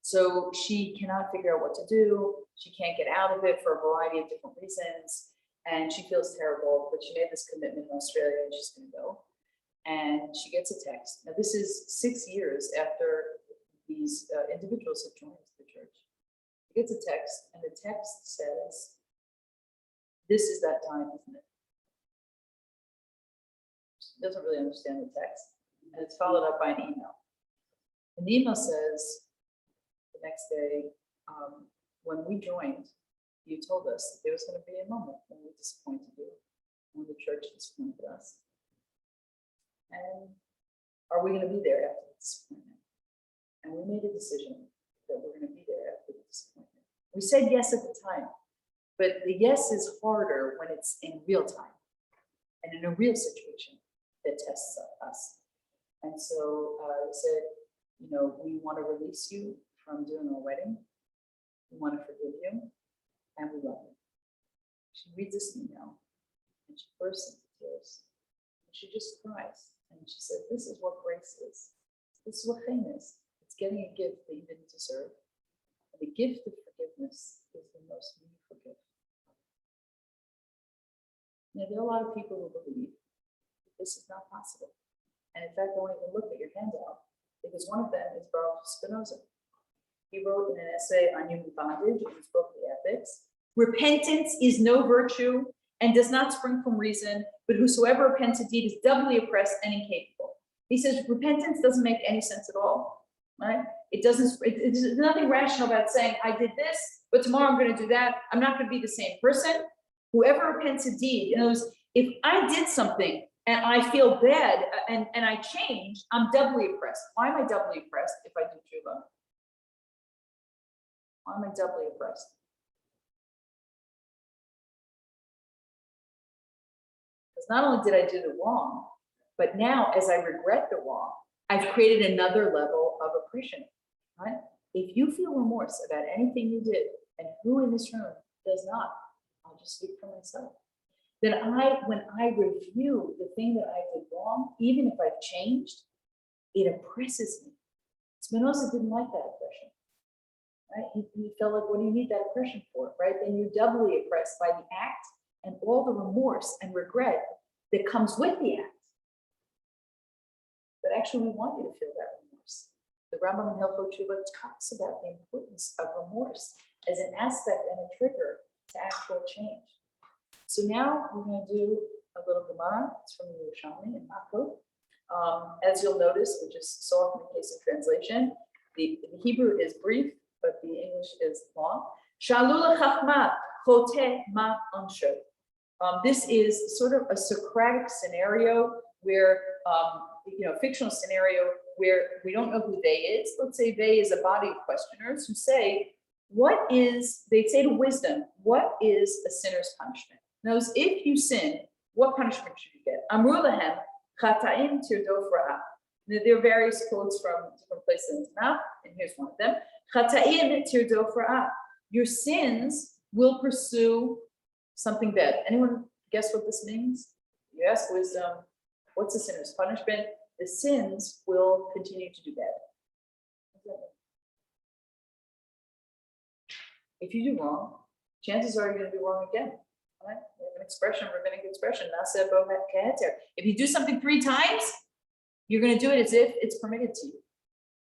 So she cannot figure out what to do. She can't get out of it for a variety of different reasons. And she feels terrible, but she made this commitment in Australia and she's going to go. And she gets a text. Now, this is 6 years after these individuals have joined the church. She gets a text, and the text says, this is that time, isn't it? She doesn't really understand the text. And it's followed up by an email. And the email says, the next day, when we joined, you told us that there was going to be a moment when we disappointed you, when the church disappointed us. And are we going to be there after the disappointment? And we made a decision that we're going to be there after the disappointment. We said yes at the time, but the yes is harder when it's in real time and in a real situation that tests us. And so I said, you know, we want to release you from doing our wedding. We want to forgive you, and we love you. She reads this email, and she bursts into tears. And she just cries, and she said, this is what grace is. This is what fame is. It's getting a gift that you didn't deserve. And the gift of forgiveness is the most meaningful gift. Now, there are a lot of people who believe that this is not possible. And in fact, I won't even look at your handout, because one of them is Baruch Spinoza. He wrote in an essay on human bondage in his book, The Ethics, repentance is no virtue and does not spring from reason, but whosoever repents indeed is doubly oppressed and incapable. He says repentance doesn't make any sense at all, right? There's nothing rational about saying, I did this, but tomorrow I'm going to do that. I'm not going to be the same person. Whoever repents indeed, in other words, if I did something and I feel bad and I change, I'm doubly oppressed. Why am I doubly oppressed if I do tshuva? Why am I doubly oppressed? Because not only did I do the wrong, but now as I regret the wrong, I've created another level of oppression, right? If you feel remorse about anything you did, and who in this room does not, I'll just speak for myself, then when I review the thing that I did wrong, even if I've changed, it oppresses me. Spinoza didn't like that oppression. Right? He felt like, what do you need that oppression for, right? Then you're doubly oppressed by the act and all the remorse and regret that comes with the act. But actually, we want you to feel that remorse. The Rambam in Hilchot Tshuva talks about the importance of remorse as an aspect and a trigger to actual change. So now we're going to do a little Gemara. It's from the Yerushalmi in Makot. As you'll notice, which is so often the case in translation, the Hebrew is brief, but the English is long. Shalula chachma chote ma ansho. This is sort of a Socratic scenario where, fictional scenario where we don't know who they is. Let's say they is a body of questioners who say, they say to wisdom, what is a sinner's punishment? Knows if you sin, what punishment should you get? Amru lahem chata'im tirdof ra'ah. There are various quotes from different places in the Tanakh, and here's one of them. Chata'im tirdof ra'ah. Your sins will pursue something bad. Anyone guess what this means? You ask wisdom, what's a sinner's punishment? The sins will continue to do bad. that mean? If you do wrong, chances are you're going to do wrong again. Right? We have an expression, rabbinic expression, "Nase bo keheter." If you do something 3 times, you're going to do it as if it's permitted to you.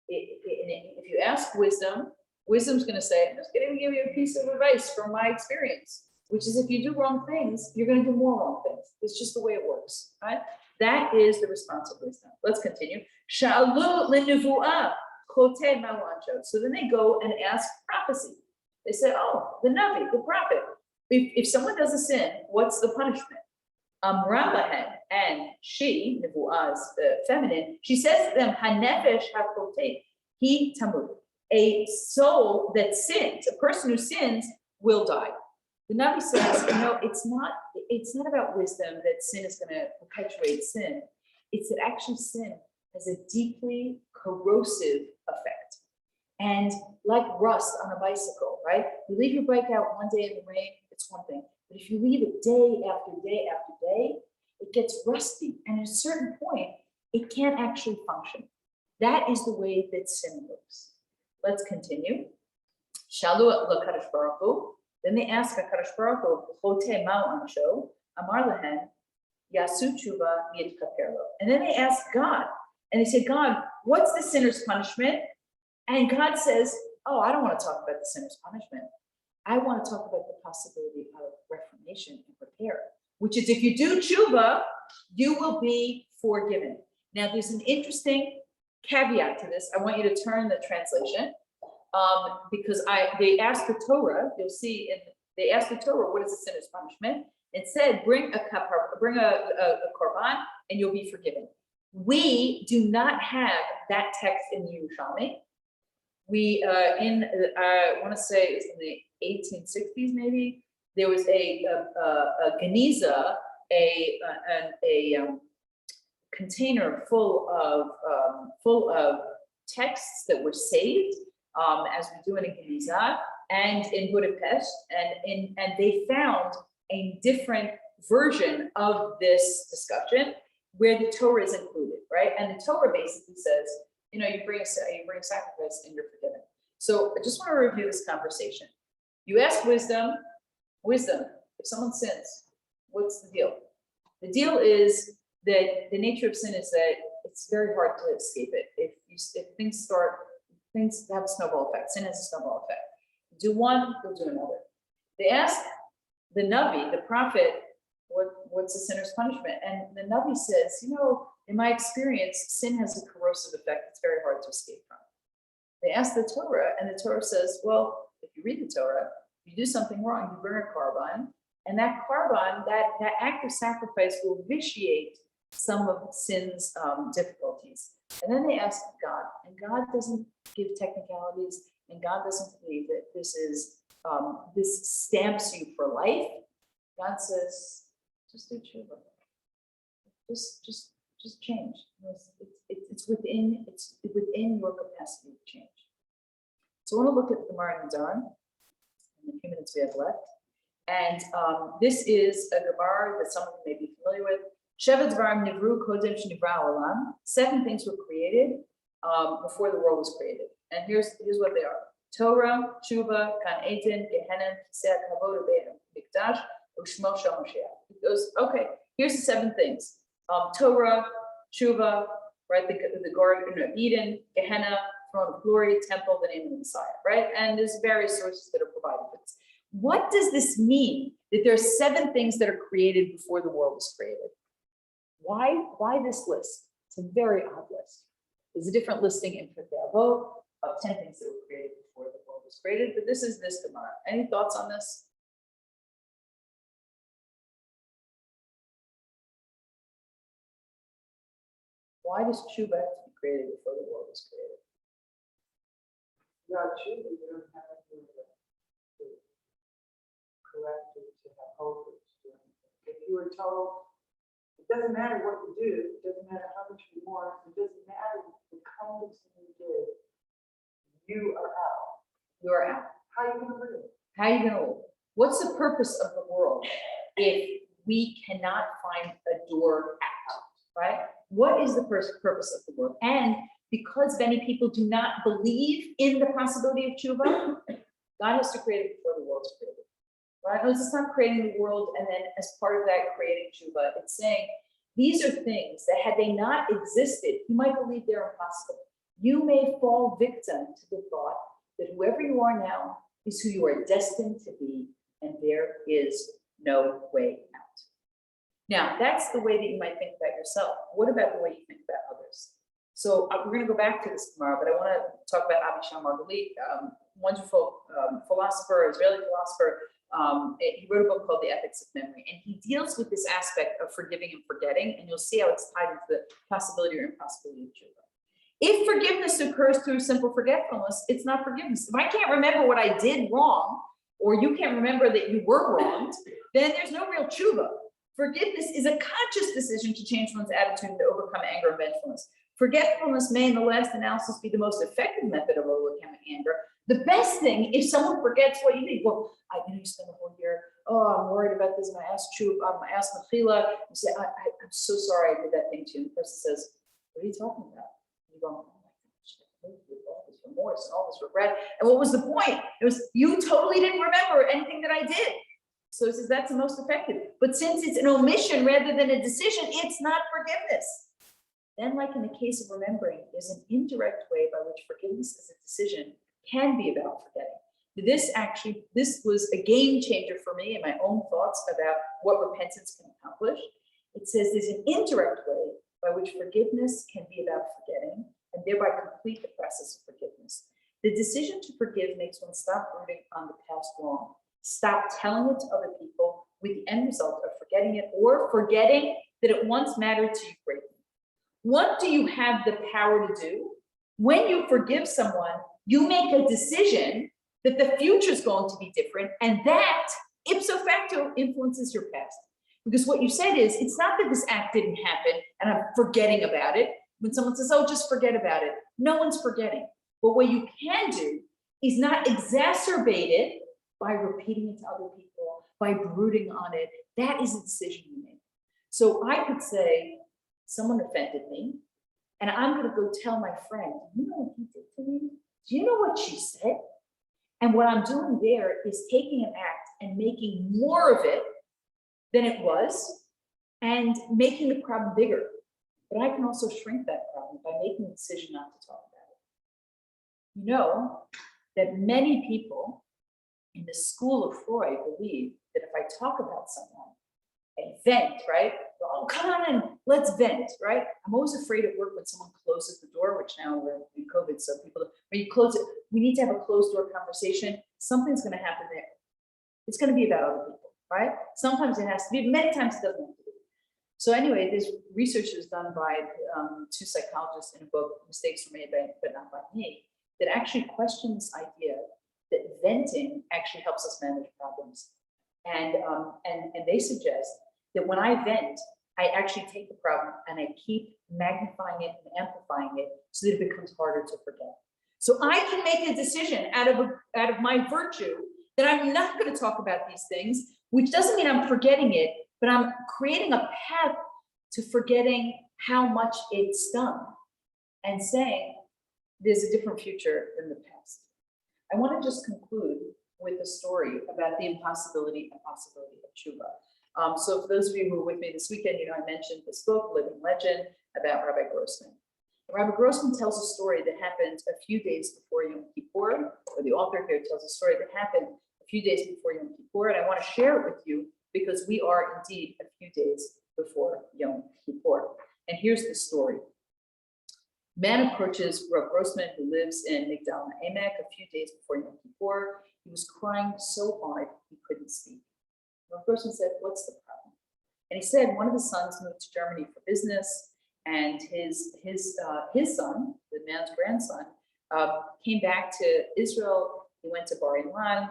If you ask wisdom, wisdom's going to say, "I'm just going to give you a piece of advice from my experience," which is if you do wrong things, you're going to do more wrong things. It's just the way it works. Right? That is the response of wisdom. Let's continue. Sha'alu l'nevuah choteh ma'u'ancho. So then they go and ask prophecy. They say, "Oh, the Navi, the prophet. If someone does a sin, what's the punishment?" Amralahen, and she, nevuah is feminine, she says to them, "Hanefesh hakotet he tamud." A soul that sins, a person who sins, will die. The Navi says, it's not about wisdom that sin is going to perpetuate sin. It's that actually sin has a deeply corrosive effect. And like rust on a bicycle, right? You leave your bike out one day in the rain, it's one thing. But if you leave it day after day after day, it gets rusty. And at a certain point, it can't actually function. That is the way that sin works. Let's continue. Shalu l'kadosh baruch hu. Then they ask HaKadosh Baruch Hu, "Choteh ma'u'ancho?" Amar lahen, "Yasu tshuva yitkaper lo." And then they ask God, and they say, "God, what's the sinner's punishment?" And God says, "Oh, I don't want to talk about the sinner's punishment. I want to talk about the possibility of reformation and repair, which is if you do tshuva, you will be forgiven." Now, there's an interesting caveat to this. I want you to turn the translation because they asked the Torah. You'll see, they asked the Torah, "What is the sinner's punishment?" It said, "Bring a korban, and you'll be forgiven." We do not have that text in the Yerushalmi. We I want to say it's in the 1860s, maybe there was a geniza, a container full of texts that were saved, as we do in a geniza, and in Budapest, and they found a different version of this discussion where the Torah is included, right? And the Torah basically says, you bring a sacrifice and you're forgiven. So I just want to review this conversation. You ask wisdom, if someone sins, what's the deal? The deal is that the nature of sin is that it's very hard to escape it. If things have a snowball effect, sin has a snowball effect. Do one, you'll do another. They ask the Navi, the prophet, what's the sinner's punishment? And the Navi says, in my experience, sin has a corrosive effect. It's very hard to escape from. They ask the Torah, and the Torah says, well, if you read the Torah, you do something wrong, you bring a korban, and that korban, that act of sacrifice will vitiate some of sin's difficulties. And then they ask God, and God doesn't give technicalities, and God doesn't believe that this stamps you for life. God says, just do tshuva. Just change. It's within your capacity to change. So I want to look at the Gemara in Nedarim in the few minutes we have left. And this is a Gemara that some of you may be familiar with. Sheva Dvarim Nivru Kodem Shnivra Olam. 7 things were created before the world was created. And here's what they are: Torah, Tshuva, Kan Eden, Gehenna, Kiseh Kavod, Mikdash, Ushmo Shel Mashiach. It goes, okay, here's the 7 things. Torah, Tshuva, right? The Garden of Eden, Gehenna, throne of glory, temple, the name of the Messiah, right? And there's various sources that are provided for this. What does this mean that there are 7 things that are created before the world was created? Why this list? It's a very odd list. There's a different listing in Pirkei Avot of 10 things that were created before the world was created, but this is this Gemara. Any thoughts on this? Why does Tshuva have to be created before the world was created? Without tshuva, you don't have to correct it, to have hope. If you were told, it doesn't matter what you do, it doesn't matter how much you want, it doesn't matter the kind of thing you did, you are out. You're out. How are you going to live? How are you going to live? What's the purpose of the world if we cannot find a door out, right? What is the purpose of the world? And because many people do not believe in the possibility of tshuva, God has to create it before the world's created. Right? It's not creating the world and then as part of that creating tshuva. It's saying these are things that had they not existed, you might believe they're impossible. You may fall victim to the thought that whoever you are now is who you are destined to be, and there is no way out. Now, that's the way that you might think about yourself. What about the way you think about others? So we're going to go back to this tomorrow, but I want to talk about Abishai Margalit, wonderful philosopher, Israeli philosopher. He wrote a book called The Ethics of Memory, and he deals with this aspect of forgiving and forgetting, and you'll see how it's tied into the possibility or impossibility of tshuva. If forgiveness occurs through simple forgetfulness, it's not forgiveness. If I can't remember what I did wrong, or you can't remember that you were wronged, then there's no real tshuva. Forgiveness is a conscious decision to change one's attitude and to overcome anger and vengefulness. Forgetfulness may, in the last analysis, be the most effective method of overcoming anger. The best thing, if someone forgets what you did, well, you spend the whole year, I'm worried about this, and I asked I asked Mechila, you say, I'm so sorry I did that thing to you. And the person says, what are you talking about? You go, oh my gosh, I lived with all this remorse and all this regret. And what was the point? It was, you totally didn't remember anything that I did. So he says, that's the most effective. But since it's an omission rather than a decision, it's not forgiveness. Then, like in the case of remembering, there's an indirect way by which forgiveness as a decision can be about forgetting. This was a game changer for me in my own thoughts about what repentance can accomplish. It says there's an indirect way by which forgiveness can be about forgetting and thereby complete the process of forgiveness. The decision to forgive makes one stop brooding on the past wrong, stop telling it to other people with the end result of forgetting it or forgetting that it once mattered to you greatly. What do you have the power to do? When you forgive someone, you make a decision that the future is going to be different, and that ipso facto influences your past. Because what you said is, it's not that this act didn't happen and I'm forgetting about it. When someone says, oh, just forget about it, no one's forgetting. But what you can do is not exacerbate it by repeating it to other people, by brooding on it. That is a decision you make. So I could say, someone offended me, and I'm going to go tell my friend, you know what he did to me? Do you know what she said? And what I'm doing there is taking an act and making more of it than it was and making the problem bigger. But I can also shrink that problem by making a decision not to talk about it. You know that many people in the school of Freud believe that if I talk about someone, a vent, right? Oh, come on in, let's vent, right? I'm always afraid at work when someone closes the door, which now we're in COVID, so people, when you close it, we need to have a closed door conversation. Something's going to happen there. It's going to be about other people, right? Sometimes it has to be, many times it doesn't have to be. So anyway, this research was done by two psychologists in a book, Mistakes Were Made by, but Not by Me, that actually question this idea that venting actually helps us manage problems. And they suggest that when I vent, I actually take the problem and I keep magnifying it and amplifying it so that it becomes harder to forget. So I can make a decision out of my virtue that I'm not going to talk about these things, which doesn't mean I'm forgetting it, but I'm creating a path to forgetting how much it stung and saying there's a different future than the past. I want to just conclude with a story about the impossibility and possibility of tshuva. So for those of you who were with me this weekend, you know, I mentioned this book, Living Legend, about Rabbi Grossman. And Rabbi Grossman tells a story that happened a few days before Yom Kippur, or the author here tells a story that happened a few days before Yom Kippur, and I want to share it with you because we are indeed a few days before Yom Kippur. And here's the story. Man approaches Rabbi Grossman, who lives in Migdal Ha'emek, a few days before Yom Kippur. He was crying so hard he couldn't speak. Rabbi Grossman said, "What's the problem?" And he said one of his sons moved to Germany for business, and his son, the man's grandson, came back to Israel. He went to Bar Ilan,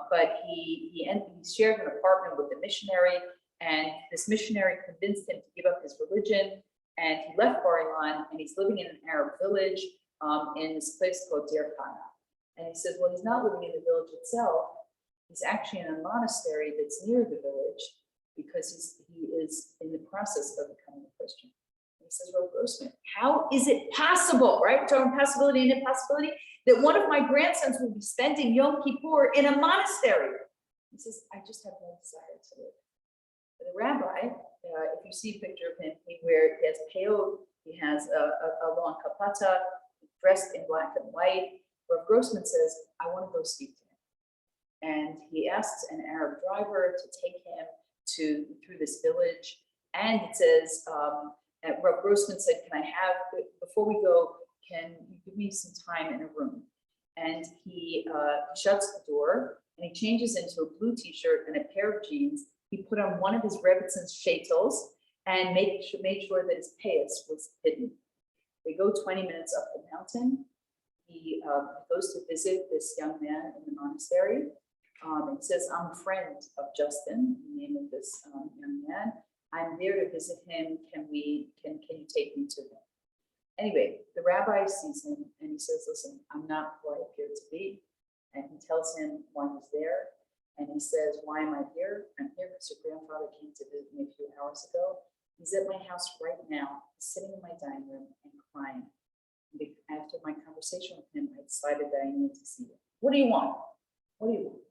but he shared an apartment with a missionary, and this missionary convinced him to give up his religion. And he left Bar Ilan, and he's living in an Arab village in this place called Deir Kana. And he says, well, he's not living in the village itself. He's actually in a monastery that's near the village because he is in the process of becoming a Christian. He says, Rav Grossman, how is it possible, right? We're talking possibility and impossibility, that one of my grandsons will be spending Yom Kippur in a monastery? He says, I just have no desire to live. The rabbi, if you see a picture of him, he has peot, he has a long kapata, dressed in black and white. Rav Grossman says, I want to go speak to him. And he asks an Arab driver to take him through this village. And it says, Rav Grossman said, can I have, before we go, can you give me some time in a room? And he shuts the door and he changes into a blue t-shirt and a pair of jeans. He put on one of his Rebbitzins shaitels and made sure that his payas was hidden. They go 20 minutes up the mountain. He goes to visit this young man in the monastery. He says, I'm a friend of Justin, the name of this young man. I'm there to visit him. Can you take me to him? Anyway, the rabbi sees him and he says, listen, I'm not who I appear to be. And he tells him why he's there. And he says, why am I here? I'm here because your grandfather came to visit me a few hours ago. He's at my house right now, sitting in my dining room and crying. After my conversation with him, I decided that I need to see you. What do you want? What do you want?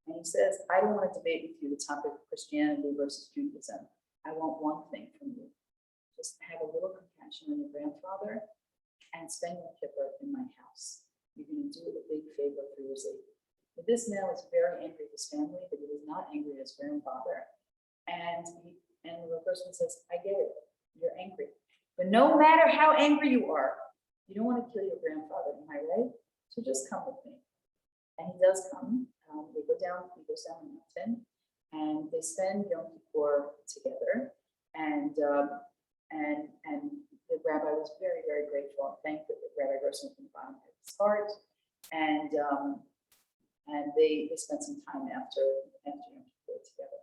And he says, I don't want to debate with you the topic of Christianity versus Judaism. I want one thing from you. Just have a little compassion on your grandfather and spend your Kippur in my house. You're going to do a big favor for your Savior. But this man was very angry at his family, but he was not angry at his grandfather. And the person says, I get it. You're angry. But no matter how angry you are, you don't want to kill your grandfather, am I right? So just come with me. And he does come. He goes down the mountain, and they spend Yom Kippur together. And the rabbi was very, very grateful and thanked Rabbi Grossman from the bottom of his heart. And they spent some time after Yom Kippur together.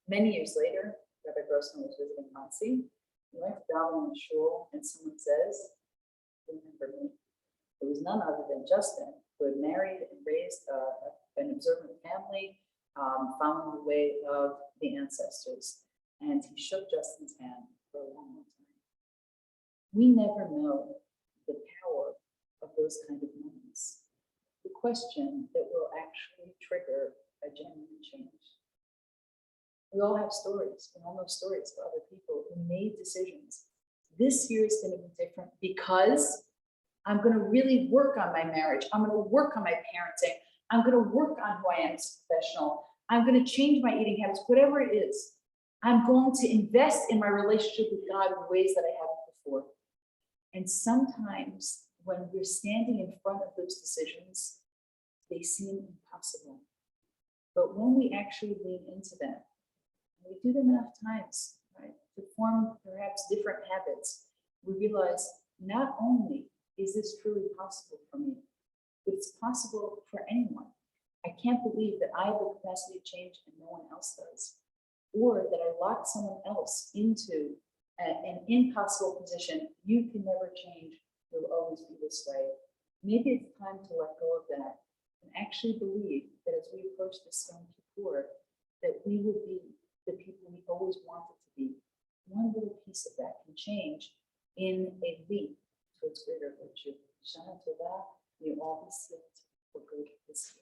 Many years later, Rabbi Grossman was visiting Monsey. He went to daven in the shul, and someone says, remember me. It was none other than Justin, who had married and raised an observant family, following the way of the ancestors. And he shook Justin's hand for a long, long time. We never know the power of those kind of moments. The question that will actually trigger a genuine change. We all have stories. We all know stories of other people who made decisions. This year is going to be different because I'm going to really work on my marriage. I'm going to work on my parenting. I'm going to work on who I am as a professional. I'm going to change my eating habits, whatever it is. I'm going to invest in my relationship with God in ways that I haven't before. And sometimes when we're standing in front of those decisions, they seem impossible. But when we actually lean into them, and we do them enough times, right, to form perhaps different habits, we realize not only is this truly possible for me, but it's possible for anyone. I can't believe that I have the capacity to change and no one else does, or that I lock someone else into an impossible position. You can never change. You'll always be this way. Maybe it's time to let go of that and actually believe that as we approach this Yom Kippur, that we will be the people we always wanted to be. One little piece of that can change in a leap towards greater virtue. Shana Tova, may all be sealed for good this year.